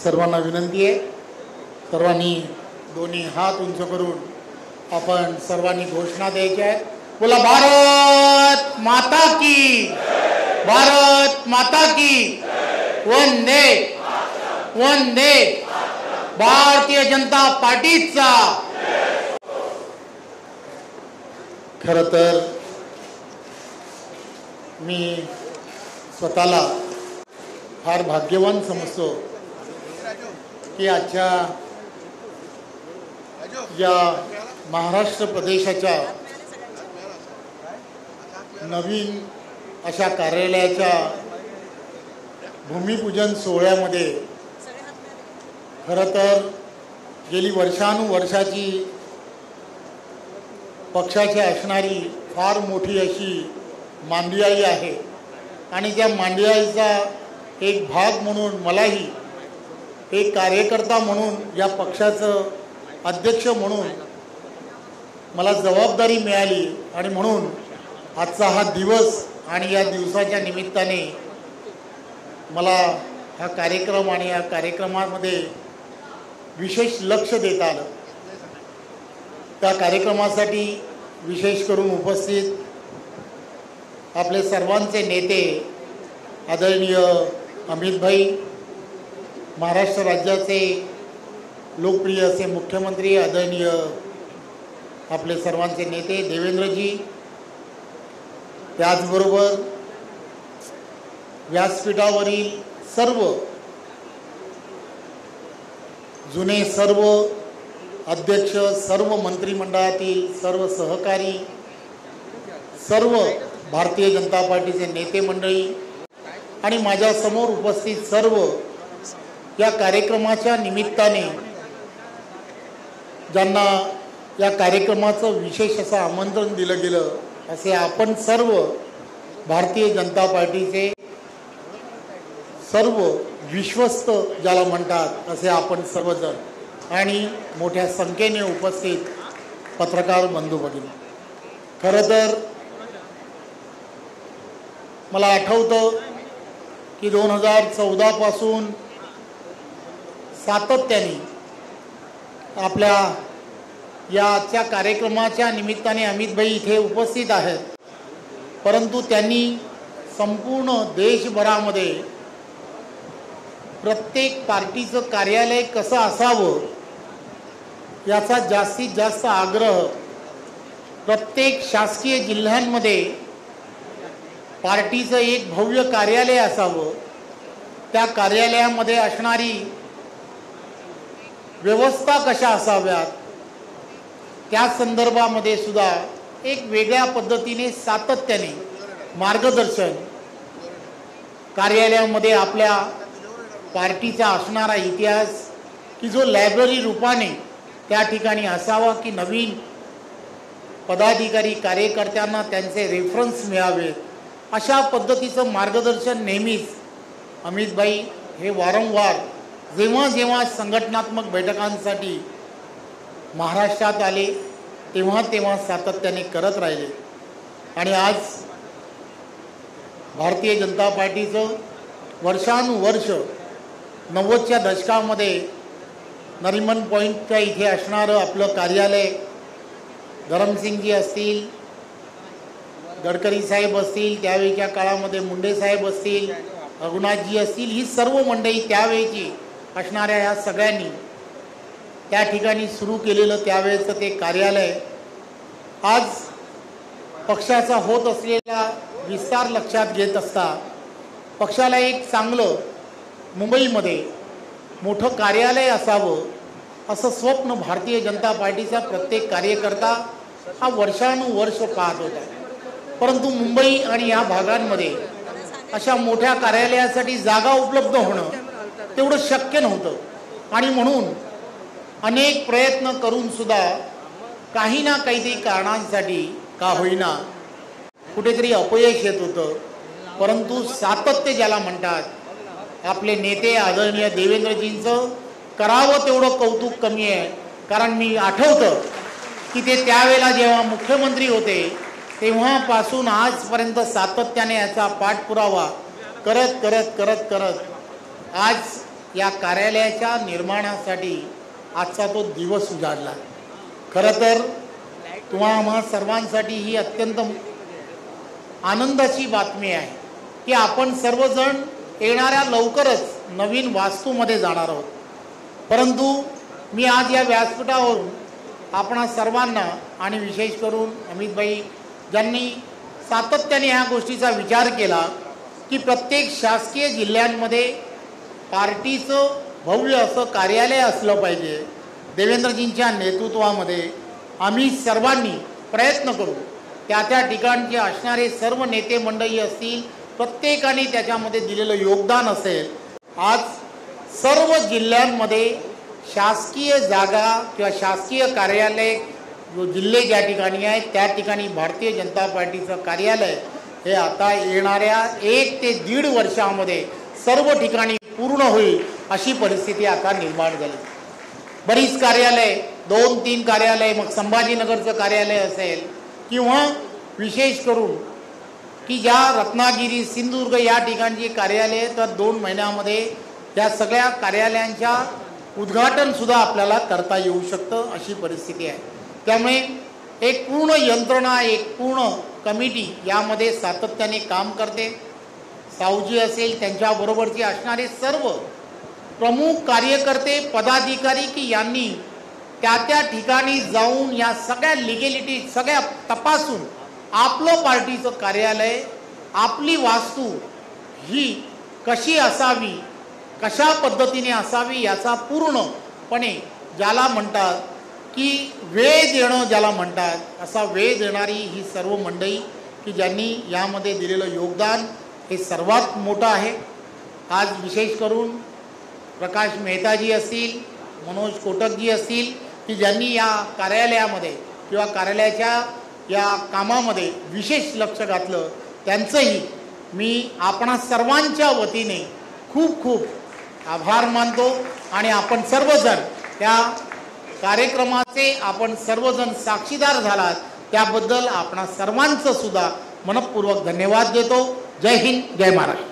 सर्वांना विनंती आहे, सर्वांनी दोन्ही हात उंच करून आपण सर्वांनी घोषणा द्यायची आहे। बोला भारत माता की, भारत माता की, वंदे वंदे, भारतीय जनता पार्टीचा। खरं तर मी स्वतःला फार भाग्यवान समजतो की आजच्या या महाराष्ट्र प्रदेशाच्या नवीन अशा कार्यालयाच्या भूमिपूजन सोहळ्यामध्ये खरं तर गेली वर्षानुवर्षाची पक्षाची असणारी फार मोठी अशी मांदियाळी आहे आणि त्या मांदियाळीचा एक भाग म्हणून मलाही एक कार्यकर्ता म्हणून या पक्षाचं अध्यक्ष म्हणून मला जबाबदारी मिळाली आणि म्हणून आजचा हा दिवस आणि या दिवसाच्या निमित्ताने मला हा कार्यक्रम आणि या कार्यक्रमामध्ये विशेष लक्ष देता आलं। त्या कार्यक्रमासाठी विशेष करून उपस्थित आपले सर्वांचे नेते आदरणीय अमित भाई, महाराष्ट्र राज्याचे लोकप्रिय असे मुख्यमंत्री आदरणीय आपले सर्वांचे नेते देवेंद्रजी, त्याचबरोबर व्यासपीठावरील सर्व जुने सर्व अध्यक्ष, सर्व मंत्रिमंडळातील सर्व सहकारी, सर्व भारतीय जनता पार्टीचे नेते मंडळी आणि माझ्या समोर उपस्थित सर्व या कार्यक्रमाच्या निमित्ताने ज्यांना या कार्यक्रमाचं विशेष असं आमंत्रण दिलं गेलं असे आपण सर्व भारतीय जनता पार्टीचे सर्व विश्वस्त ज्याला म्हणतात असे आपण सर्वजण आणि मोठ्या संख्येने उपस्थित पत्रकार बंधू भगिनी, खरं तर मला आठवतं की 2014 पासून सातत्याने आपल्या या आजच्या कार्यक्रमाच्या निमित्ताने अमित भाई इथे उपस्थित आहेत, परंतु त्यांनी संपूर्ण देशभरामध्ये प्रत्येक पार्टीचं कार्यालय कसं असावं याचा जास्तीत जास्त आग्रह प्रत्येक शासकीय जिल्ह्यांमध्ये पार्टीचं एक भव्य कार्यालय असावं, त्या कार्यालयामध्ये असणारी व्यवस्था कशा असाव्यात त्या संदर्भामध्ये सुद्धा एक वेगळ्या पद्धतीने सातत्याने मार्गदर्शन कार्यालयामध्ये आपल्या पार्टीचा असणारा इतिहास की जो लायब्ररी रूपाने त्या ठिकाणी असावा की नवीन पदाधिकारी कार्यकर्त्यांना त्यांचे रेफरन्स मिळावेत अशा पद्धतीचं मार्गदर्शन नेहमीच अमित भाई हे वारंवार जेव्हा जेव्हा संघटनात्मक बैठकांसाठी महाराष्ट्रात आले तेव्हा तेव्हा सातत्याने करत राहिले आणि आज भारतीय जनता पार्टीचं वर्षानुवर्ष 90च्या दशकामध्ये नरिमन पॉईंटच्या इथे असणारं आपलं कार्यालय धरमसिंगजी असतील, गडकरी साहेब असतील, त्यावेळीच्या काळामध्ये मुंडे साहेब असतील, रघुनाथजी असतील, ही सर्व मंडळी त्यावेळीची असणाऱ्या ह्या सगळ्यांनी त्या ठिकाणी सुरू केलेलं त्यावेळेचं ते कार्यालय आज पक्षाचा होत असलेला विस्तार लक्षात घेत असता पक्षाला एक चांगलं मुंबईमध्ये मोठं कार्यालय असावं असं स्वप्न भारतीय जनता पार्टीचा प्रत्येक कार्यकर्ता हा वर्षानुवर्ष पाहत होता, परंतु मुंबई आणि या भागांमध्ये अशा मोठ्या कार्यालयासाठी जागा उपलब्ध होणं तेवढं शक्य नव्हतं आणि म्हणून अनेक प्रयत्न करून सुद्धा काही ना काहीतरी कारणांसाठी का होईना कुठेतरी अपयश येत होतं, परंतु सातत्य ज्याला म्हणतात आपले नेते आदरणीय देवेंद्रजींचं करावं तेवढं कौतुक कमी आहे, कारण मी आठवतं की ते त्यावेळेला जेव्हा मुख्यमंत्री होते तेव्हापासून आजपर्यंत सातत्याने याचा पाठपुरावा करत करत करत करत आज या कार्यालयाच्या निर्माणासाठी आजचा तो दिवस उजाडला। खरं तर तुम्हा आम्हा सर्वांसाठी ही अत्यंत आनंदाची बातमी आहे की आपण सर्वजण येणाऱ्या लवकरच नवीन वास्तूमध्ये जाणार आहोत। परंतु मी आज या व्यासपीठावरून आपणा सर्वांना आणि विशेष करून अमितभाई ज्यांनी सातत्याने ह्या गोष्टीचा विचार केला की प्रत्येक शासकीय जिल्ह्यांमध्ये पार्टीचं भव्य असं कार्यालय असलं पाहिजे, देवेंद्रजींच्या नेतृत्वामध्ये आम्ही सर्वांनी प्रयत्न करू। त्या ठिकाणचे असणारे सर्व नेते मंडळी असतील, प्रत्येकाने त्याच्यामध्ये दिलेलं योगदान असेल। आज सर्व जिल्ह्यांमध्ये शासकीय जागा किंवा शासकीय कार्यालय जो जिल्हे ज्या ठिकाणी आहेत त्या ठिकाणी भारतीय जनता पार्टीचं कार्यालय हे आता येणाऱ्या 1 ते 1.5 वर्षामध्ये सर्व ठिकाणी पूर्ण होईल अशी परिस्थिती आता निर्माण झाली। बरीच कार्यालय 2-3 कार्यालय, मग संभाजीनगरचं कार्यालय असेल किंवा विशेष करून की ज्या रत्नागिरी सिंधुदुर्ग या ठिकाणची कार्यालय तर 2 महिन्यामध्ये त्या सगळ्या कार्यालयांच्या उद्घाटनसुद्धा आपल्याला करता येऊ शकतं अशी परिस्थिती आहे। त्यामुळे एक पूर्ण यंत्रणा, एक पूर्ण कमिटी यामध्ये सातत्याने काम करते। सावजी असेल, त्यांच्याबरोबरचे असणारे सर्व प्रमुख कार्यकर्ते पदाधिकारी की यांनी त्या ठिकाणी जाऊन या सगळ्या लिगॅलिटी सगळ्या तपासून आपलं पार्टीचं कार्यालय, आपली वास्तू ही कशी असावी, कशा पद्धतीने असावी याचा पूर्णपणे ज्याला म्हणतात की वेळ देणं ज्याला म्हणतात, असा वेळ देणारी ही सर्व मंडळी की ज्यांनी यामध्ये दिलेलं योगदान हे सर्वात मोठं आहे। आज विशेष करून प्रकाश मेहताजी असतील, मनोज कोटकजी असतील की ज्यांनी या कार्यालयामध्ये किंवा कार्यालयाच्या या कामामध्ये विशेष लक्ष घातलं, त्यांचंही मी आपणा सर्वांच्या वतीने खूप खूप आभार मानतो। आणि आपण सर्वजण त्या कार्यक्रमाचे आपण सर्वजण साक्षीदार झालात त्याबद्दल आपणा सर्वांचं सुद्धा मनपूर्वक धन्यवाद देतो। जय हिंद, जय महाराष्ट्र।